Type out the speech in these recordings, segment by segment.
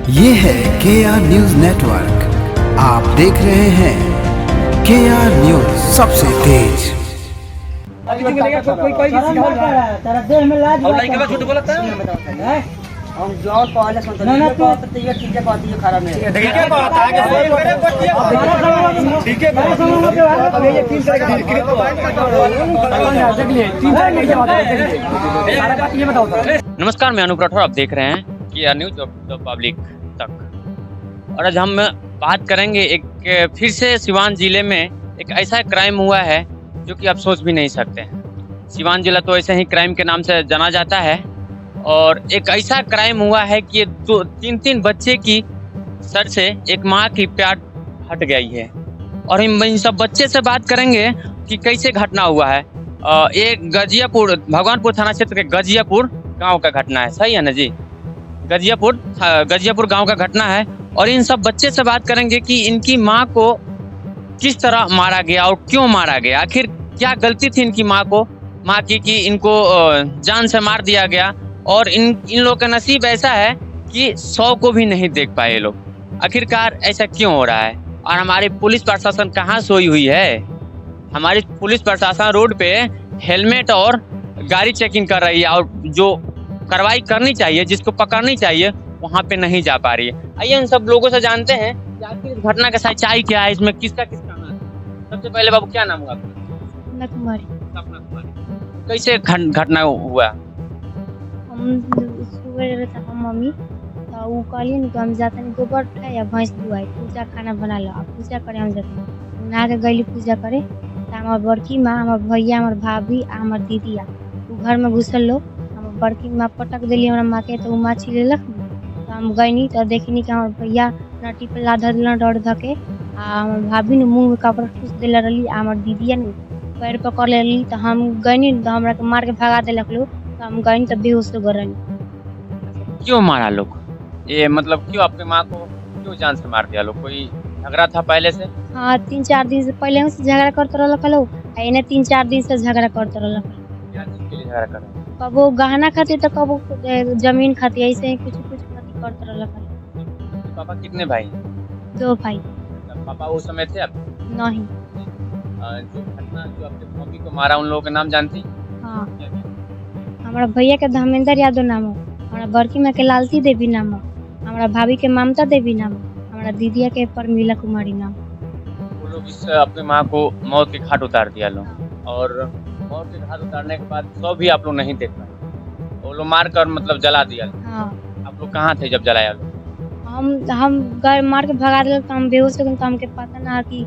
ये है KR news network. आप देख रहे हैं KR न्यूज, सबसे तेज। हम जो पहले सुनते हैं तो ये ठीक है, बात ये खराब नहीं है। ठीक है, बात आगे ठीक है, अब ये 3 सेकंड के नमस्कार, मैं अनूप राठौर। आप देख रहे हैं KR न्यूज द पब्लिक तक। और आज हम बात करेंगे एक फिर से सिवान जिले में एक ऐसा क्राइम हुआ है जो कि आप सोच भी नहीं सकते हैं। सिवान जिला तो ऐसे ही क्राइम के नाम से जाना जाता है और एक ऐसा क्राइम हुआ है कि ये तीन बच्चे की सर से एक माँ की प्यार हट गई है। और हम इन सब बच्चे से बात करेंगे कि कैसे घटना हुआ है। एक गजियापुर, भगवानपुर थाना क्षेत्र के गजियापुर गांव का घटना है, सही है ना जी? गजियापुर गांव का घटना है। और इन सब बच्चे से बात करेंगे कि इनकी माँ को किस तरह मारा गया और क्यों मारा गया। आखिर क्या गलती थी इनकी माँ की कि इनको जान से मार दिया गया। और इन लोगों का नसीब ऐसा है कि 100 को भी नहीं देख पाए लोग। आखिरकार ऐसा क्यों हो रहा है? और हमारी पुलिस प्रशासन कहाँ सोई हुई है? हमारी पुलिस प्रशासन रोड पे हेलमेट और गाड़ी चेकिंग कर रही है और जो कार्रवाई करनी चाहिए, जिसको पकड़नी चाहिए, वहाँ पे नहीं जा पा रही है। आइए इन सब लोगों से जानते हैं कि आखिर इस घटना का सच्चाई क्या है, इसमें किसका नाम है। सबसे पहले बाबू, क्या नाम हुआ आपका? सपना कुमारी। कैसे घटना हुआ? हम सुबह था मम्मी तो वो कहलिन कि हम जाते हैं गोबर उठाए या भैंस दुआई, पूजा खाना बना लो। अब पूजा करे हम जाते नहा के गई पूजा करे तो हमार बड़की माँ, हमार भैया, हमार भाभी, हमार दीदिया घर में घुसल लो। हम बड़की माँ पटक दिली हमारा माँ के, तो माँ छिलेलक। तो हम गईनी तो देखनी कि हमार भैया नटी पर लाधा दिल डर धके आ हमार भाभी ने मुँह में कपड़ा ठूस दिल रही, हमार दीदिया ने पैर पकड़ लेली। तो हम गईनी तो हमरा के मार के भगा दिलक लोग। तो हम गईनी तो बेहोश हो गए। क्यों मारा लोग? ये मतलब क्यों आपके माँ को क्यों जान से मार दिया लोग? कोई झगड़ा था पहले से? हाँ, 3-4 दिन से पहले से झगड़ा करते रहलक लोग। इन्हें 3-4 दिन से झगड़ा करते रहलक। क्या चीज के लिए झगड़ा कर रहे हैं? कबो गहना खातिर तो कबो जमीन खातिर, ऐसे ही कुछ खातिर करते रहलक। पापा कितने भाई? 2 भाई। पापा उस समय थे आप? नहीं। जो घटना जो आपके मम्मी को मारा, उन लोगों के नाम जानती? हाँ, हमारा भैया के धर्मेंद्र यादव नाम हो, हमारा बड़की माँ के लालती देवी नाम हो, हमारा भाभी के ममता देवी नाम हो, हमारा दीदिया के परमीला कुमारी नाम। वो लोग इस अपनी माँ को मौत के घाट उतार दिया लोग। और मौत के घाट उतारने के बाद 100 भी आप लोग नहीं देख पाए। वो लोग मार कर मतलब जला दिया। हाँ। आप लोग कहाँ थे जब जलाया लोग? हम घर मार के भगा दिल तो हम बेहोश हो गए। तो हमके पता ना कि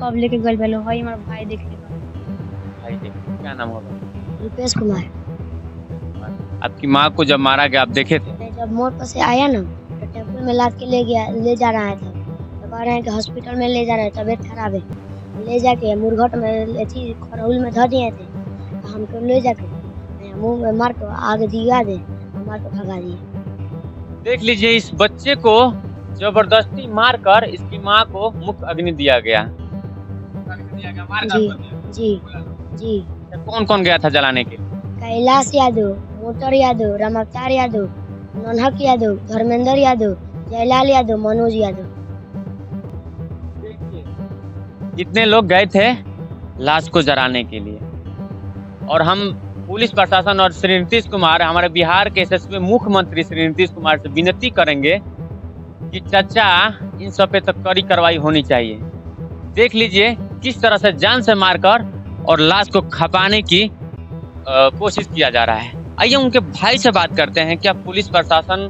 कब लेके गल बेलो। भाई हमारा भाई देख ले। भाई देख, क्या नाम होगा? रुपेश कुमार। आपकी माँ को जब मारा गया आप देखे थे? जब मोड़ पर से आया ना तो टेम्पो में लाद के ले जा रहा था। तो कह रहे हैं कि हॉस्पिटल में ले जा रहे हैं, तबीयत खराब है। ले जाके मुरघट में अथी खरौल में धर दिए थे। तो हमको ले जाके मुंह में मार के आगे दिया दे, मार के भगा दिए। देख लीजिए, इस बच्चे को जबरदस्ती मारकर इसकी माँ को मुक्त अग्नि दिया गया। जी। कौन कौन गया था जलाने के लिए? कैलाश यादव, मोटर यादव, रामावतार यादव, नन्हक यादव, धर्मेंद्र यादव, जयलाल यादव, मनोज यादव। इतने लोग गए थे लाश को जलाने के लिए। और हम पुलिस प्रशासन और श्री नीतीश कुमार, हमारे बिहार के यशस्वी मुख्यमंत्री श्री नीतीश कुमार से विनती करेंगे कि चाचा इन सब पे तो कड़ी कार्रवाई होनी चाहिए। देख लीजिए किस तरह से जान से मारकर और लाश को खपाने की कोशिश किया जा रहा है। आइए उनके भाई से बात करते हैं। क्या पुलिस प्रशासन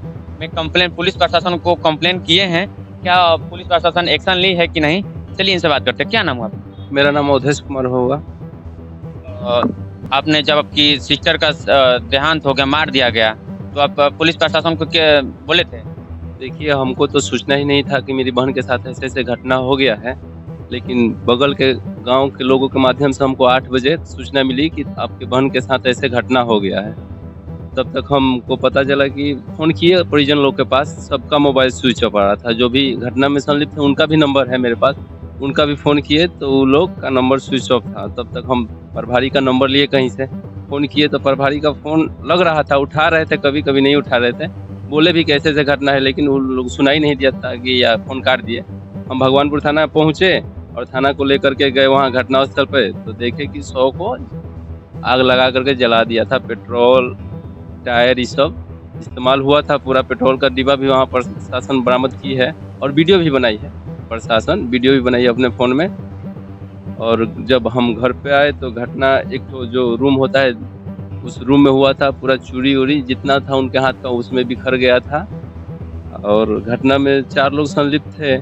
को कंप्लेन किए हैं? क्या पुलिस प्रशासन एक्शन ली है कि नहीं? चलिए इनसे बात करते हैं। क्या नाम हुआ आपका? मेरा नाम अवधेश कुमार होगा। आपने जब आपकी सिस्टर का देहांत हो गया, मार दिया गया, तो आप पुलिस प्रशासन को क्या बोले थे? देखिए, हमको तो सूचना ही नहीं था कि मेरी बहन के साथ ऐसे घटना हो गया है। लेकिन बगल के गांव के लोगों के माध्यम से हमको 8 बजे सूचना मिली कि आपके बहन के साथ ऐसे घटना हो गया है। तब तक हमको पता चला कि फ़ोन किए परिजन लोग के पास, सबका मोबाइल स्विच ऑफ आ रहा था। जो भी घटना में संलिप्त थे उनका भी नंबर है मेरे पास, उनका भी फ़ोन किए तो वो लोग का नंबर स्विच ऑफ था। तब तक हम प्रभारी का नंबर लिए कहीं से, फ़ोन किए तो प्रभारी का फ़ोन लग रहा था, उठा रहे थे, कभी कभी नहीं उठा रहे थे। बोले भी कैसे से घटना है, लेकिन वो लोग सुनाई नहीं दिया था कि या फोन काट दिए। हम भगवानपुर थाना पहुँचे और थाना को लेकर के गए वहाँ घटनास्थल पे, तो देखे कि 100 को आग लगा करके जला दिया था। पेट्रोल, टायर, ये सब इस्तेमाल हुआ था। पूरा पेट्रोल का डिब्बा भी वहाँ प्रशासन बरामद की है और वीडियो भी बनाई है। प्रशासन वीडियो भी बनाई है अपने फ़ोन में। और जब हम घर पे आए तो घटना, एक तो जो रूम होता है उस रूम में हुआ था। पूरा चूड़ी उड़ी जितना था उनके हाथ का उसमें बिखर गया था। और घटना में 4 लोग संलिप्त थे,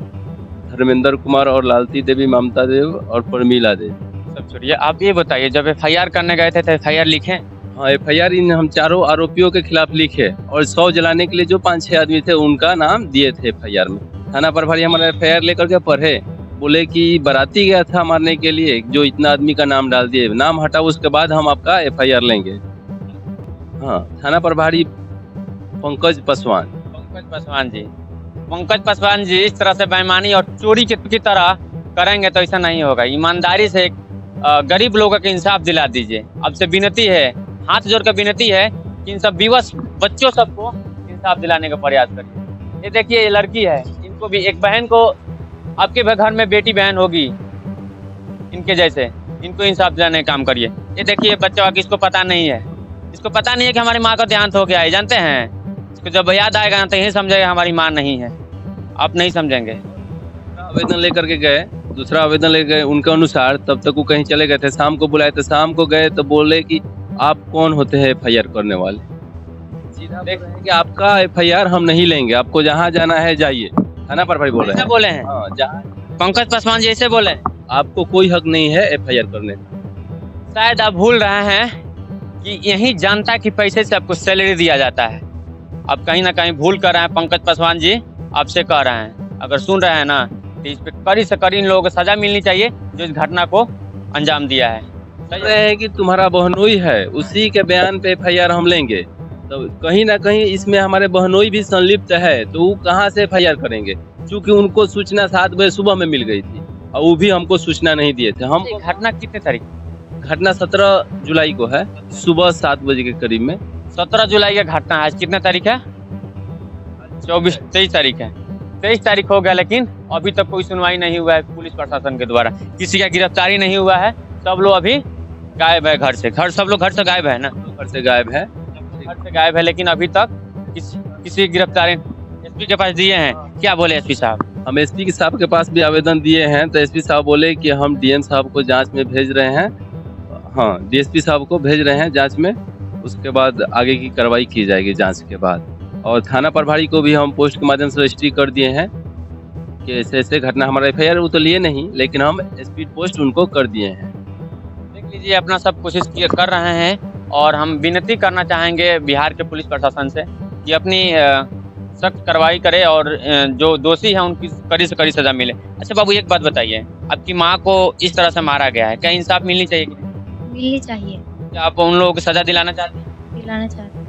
धर्मेंद्र कुमार और लालती देवी, ममता देव और प्रमीला देवी। सब छोड़िए, आप ये बताइए, जब FIR करने गए थे तो FIR लिखे? हाँ, FIR इन हम चारों आरोपियों के खिलाफ लिखे और 100 जलाने के लिए जो 5-6 आदमी थे उनका नाम दिए थे FIR में। थाना प्रभारी हमारा FIR लेकर के पढ़े, बोले कि बाराती गया था मारने के लिए, जो इतना आदमी का नाम डाल दिए, नाम हटाओ उसके बाद हम आपका FIR लेंगे। हाँ, थाना प्रभारी पंकज पासवान जी, पंकज पासवान जी इस तरह से बेईमानी और चोरी की तरह करेंगे तो ऐसा नहीं होगा। ईमानदारी से गरीब लोगों को इंसाफ दिला दीजिए। अब से विनती है, हाथ जोड़ कर विनती है कि इन सब विवश बच्चों सबको इंसाफ दिलाने का प्रयास करिए। ये देखिए, ये लड़की है, इनको भी एक बहन को, आपके घर में बेटी बहन होगी इनके जैसे, इनको इंसाफ दिलाने का काम करिए। ये देखिए बच्चा, इसको पता नहीं है, इसको पता नहीं है कि हमारी माँ का देहांत हो गया है, जानते हैं? इसको जब याद आएगा ना तो यही समझेगा हमारी माँ नहीं है। आप नहीं समझेंगे। आवेदन लेकर के गए, दूसरा आवेदन ले गए उनके अनुसार। तब तक वो कहीं चले गए थे, शाम को बुलाए थे, शाम को गए तो बोले कि आप कौन होते हैं FIR करने वाले। सीधा देख रहे हैं कि आपका FIR हम नहीं लेंगे, आपको जहाँ जाना है जाइए। थाना प्रभारी बोल रहे हैं। बोले हैं? हाँ, जहाँ पंकज पासवान जी ऐसे बोले, आपको कोई हक नहीं है FIR करने। शायद आप भूल रहे हैं कि यही जनता की पैसे से आपको सैलरी दिया जाता है। आप कहीं ना कहीं भूल कर रहे हैं। पंकज पासवान जी आपसे कह रहे हैं, अगर सुन रहे हैं ना तो इस पे कड़ी से कड़ी इन लोगों को सजा मिलनी चाहिए जो इस घटना को अंजाम दिया है। कह रहे हैं कि तुम्हारा बहनोई है, उसी के बयान पे FIR हम लेंगे। तो कहीं ना कहीं इसमें हमारे बहनोई भी संलिप्त है, तो वो कहाँ से FIR करेंगे? क्योंकि उनको सूचना 7 बजे सुबह में मिल गई थी और वो भी हमको सूचना नहीं दिए थे। हम घटना कितने तारीख? घटना 17 जुलाई को है, सुबह 7 बजे के करीब में। 17 जुलाई का घटना है। आज कितने तारीख है? 23 तारीख है। 23 तारीख हो गया, लेकिन अभी तक कोई सुनवाई नहीं हुआ है पुलिस प्रशासन के द्वारा। किसी का गिरफ्तारी नहीं हुआ है। सब लोग अभी गायब है घर से। सब लोग घर से गायब है ना? घर से गायब है, घर से गायब है, लेकिन अभी तक किसी गिरफ्तारी SP के पास दिए हैं। क्या बोले SP साहब? हम SP साहब के पास भी आवेदन दिए हैं, तो SP साहब बोले कि हम DM साहब को जांच में भेज रहे हैं। हाँ, DSP साहब को भेज रहे हैं जांच में, उसके बाद आगे की कार्रवाई की जाएगी जांच के बाद। और थाना प्रभारी को भी हम पोस्ट के माध्यम से रजिस्ट्री कर दिए हैं कि ऐसे ऐसे घटना। हमारा FIR वो तो लिए नहीं, लेकिन हम स्पीड पोस्ट उनको कर दिए हैं। देख लीजिए, अपना सब कोशिश कर रहे हैं और हम विनती करना चाहेंगे बिहार के पुलिस प्रशासन से कि अपनी सख्त कार्रवाई करे और जो दोषी हैं उनकी कड़ी से कड़ी सजा मिले। अच्छा बाबू, एक बात बताइए, आपकी माँ को इस तरह से मारा गया है, क्या इंसाफ मिलनी चाहिए? मिलनी चाहिए। क्या आप उन लोगों को सजा दिलाना चाहते हैं? दिलाना चाहते हैं।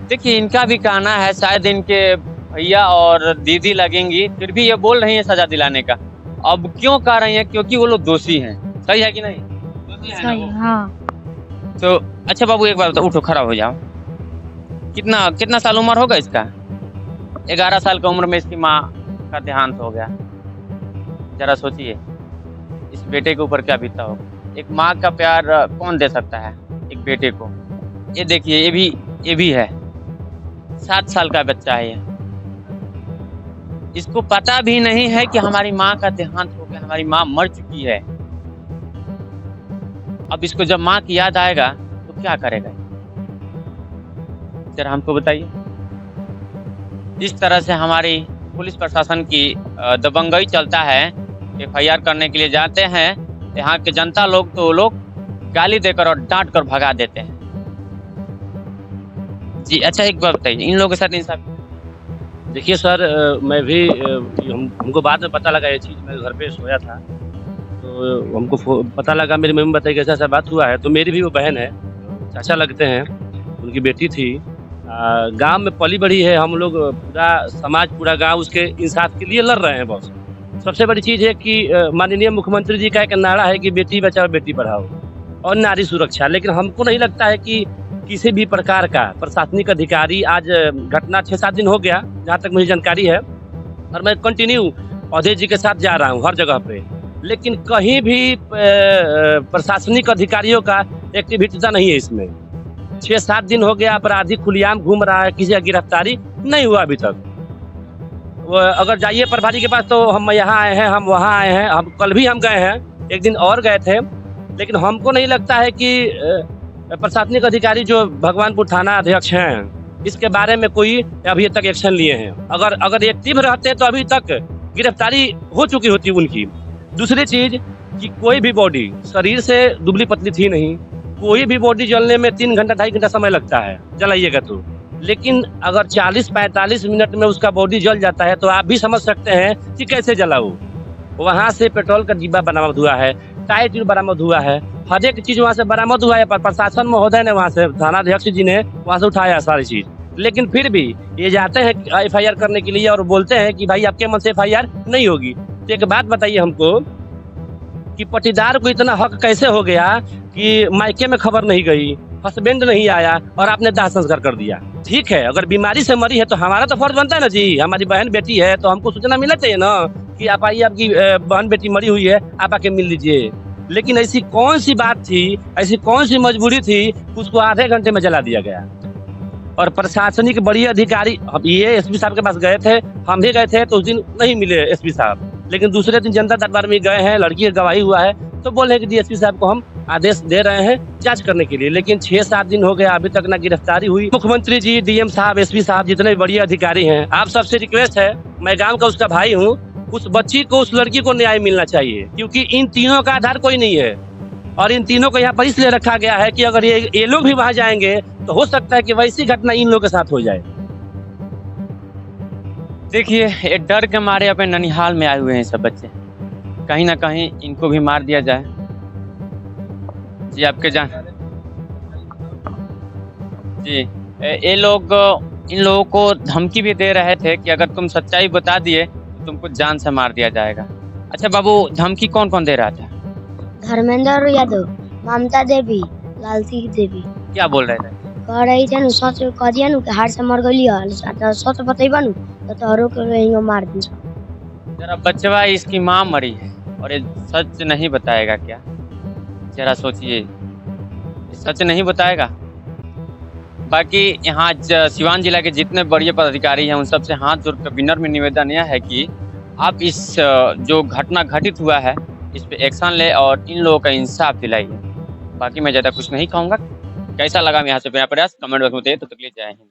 देखिए, इनका भी कहना है, शायद इनके भैया और दीदी लगेंगी, फिर भी ये बोल रही है सजा दिलाने का। अब क्यों कह रही है? क्योंकि वो लोग दोषी हैं। सही है कि नहीं? सही, हाँ। तो अच्छा बाबू, एक बार बताओ, उठो, खड़ा हो जाओ। कितना साल उम्र होगा इसका? 11 साल की उम्र में इसकी माँ का देहांत हो गया। जरा सोचिए इस बेटे के ऊपर क्या बीता होगा। एक माँ का प्यार कौन दे सकता है एक बेटे को? ये देखिए, ये भी है, 7 साल का बच्चा है ये। इसको पता भी नहीं है कि हमारी माँ का देहांत हो गया, हमारी माँ मर चुकी है। अब इसको जब माँ की याद आएगा तो क्या करेगा? जरा हमको बताइए। इस तरह से हमारी पुलिस प्रशासन की दबंगई चलता है। FIR करने के लिए जाते हैं, यहाँ के जनता लोग तो लोग गाली देकर और डांट कर भगा देते हैं। जी अच्छा, एक बात बताइए, इन लोगों के साथ इंसाफ? देखिए सर, मैं भी हमको बाद में पता लगा ये चीज़। मैं घर पे सोया था तो हमको पता लगा, मेरी मम्मी बताई कि ऐसा ऐसा बात हुआ है। तो मेरी भी वो बहन है, चाचा लगते हैं, उनकी बेटी थी। गांव में पली बड़ी है, हम लोग पूरा समाज, पूरा गांव उसके इंसाफ के लिए लड़ रहे हैं। बॉस, सबसे बड़ी चीज़ है कि माननीय मुख्यमंत्री जी का एक नारा है कि बेटी बचाओ बेटी पढ़ाओ और नारी सुरक्षा। लेकिन हमको नहीं लगता है कि किसी भी प्रकार का प्रशासनिक अधिकारी, आज घटना 6-7 दिन हो गया जहाँ तक मुझे जानकारी है, और मैं कंटिन्यू अवधेश जी के साथ जा रहा हूँ हर जगह पे, लेकिन कहीं भी प्रशासनिक अधिकारियों का एक्टिविटी नहीं है इसमें। 6-7 दिन हो गया, अपराधी खुलेआम घूम रहा है, किसी का गिरफ्तारी नहीं हुआ अभी तक। अगर जाइए प्रभारी के पास तो हम यहाँ आए हैं, हम वहाँ आए हैं, हम कल भी हम गए हैं, एक दिन और गए थे, लेकिन हमको नहीं लगता है कि प्रशासनिक अधिकारी जो भगवानपुर थाना अध्यक्ष हैं इसके बारे में कोई अभी तक एक्शन लिए हैं। अगर एक्टिव रहते तो अभी तक गिरफ्तारी हो चुकी होती उनकी। दूसरी चीज कि कोई भी बॉडी शरीर से दुबली पतली थी नहीं, कोई भी बॉडी जलने में 3 घंटा 2.5 घंटा समय लगता है जलाइएगा तो, लेकिन अगर 40-45 मिनट में उसका बॉडी जल जाता है तो आप भी समझ सकते हैं कि कैसे जला वो। वहाँ से पेट्रोल का डिब्बा बरामद हुआ है, टायर ट्यूब बरामद हुआ है, हर एक चीज वहाँ से बरामद हुआ है। पर प्रशासन महोदय ने वहाँ से, थानाध्यक्ष जी ने वहाँ से उठाया सारी चीज, लेकिन फिर भी ये जाते हैं FIR करने के लिए और बोलते हैं कि भाई आपके मन से FIR नहीं होगी। तो एक बात बताइए हमको कि पटीदार को इतना हक कैसे हो गया कि मायके में खबर नहीं गई, हस्बैंड नहीं आया और आपने दाह संस्कार कर दिया। ठीक है, अगर बीमारी से मरी है तो हमारा तो फर्ज बनता है ना जी, हमारी बहन बेटी है तो हमको सूचना मिलना चाहिए ना कि आप आइए, आपकी बहन बेटी मरी हुई है, आप आके मिल लीजिए। लेकिन ऐसी कौन सी बात थी, ऐसी कौन सी मजबूरी थी, उसको आधे घंटे में जला दिया गया। और प्रशासनिक बड़ी अधिकारी, अब ये SP साहब के पास गए थे, हम भी गए थे तो उस दिन नहीं मिले SP साहब, लेकिन दूसरे दिन जनता दरबार में गए हैं, लड़की का गवाही हुआ है तो बोले हैं कि DSP साहब को हम आदेश दे रहे हैं जांच करने के लिए। लेकिन 6-7 दिन हो गया, अभी तक ना गिरफ्तारी हुई। मुख्यमंत्री जी, DM साहब, SP साहब, जितने भी बड़ी अधिकारी हैं, आप सबसे रिक्वेस्ट है, मैं गाँव का उसका भाई हूँ, उस बच्ची को, उस लड़की को न्याय मिलना चाहिए, क्योंकि इन तीनों का आधार कोई नहीं है और इन तीनों को यहाँ पर इसलिए रखा गया है कि अगर ये लोग भी वहां जाएंगे तो हो सकता है कि वैसी घटना इन लोगों के साथ हो जाए। देखिए, ये डर के मारे अपने ननिहाल में आए हुए हैं सब बच्चे, कहीं ना कहीं इनको भी मार दिया जाए। जी आपके जान जी, ये लोग इन लोगों को धमकी भी दे रहे थे कि अगर तुम सच्चाई बता दिए तो तुमको जान से मार दिया जाएगा। अच्छा बाबू, धमकी कौन कौन दे रहा था? धर्मेंद्र यादव, ममता देवी, लालती देवी। क्या बोल रहे थे? कह रही थे सच कह दिया नु हार से मर गई है, सच बतेबा नु तो तोहरो के मार दी। जरा बच्चा, इसकी माँ मरी है और ये सच नहीं बताएगा क्या? जरा सोचिए, सच नहीं बताएगा। बाकी यहाँ सिवान जिला के जितने बड़े पदाधिकारी हैं उन सबसे हाथ जोड़कर विनम्र निवेदन यह है कि आप इस जो घटना घटित हुआ है इस पे एक्शन ले और इन लोगों का इंसाफ दिलाइए। बाकी मैं ज़्यादा कुछ नहीं कहूँगा। कैसा लगा मेरा प्रयास कमेंट बॉक्स में बताइए। तो तक के लिए जय हिंद।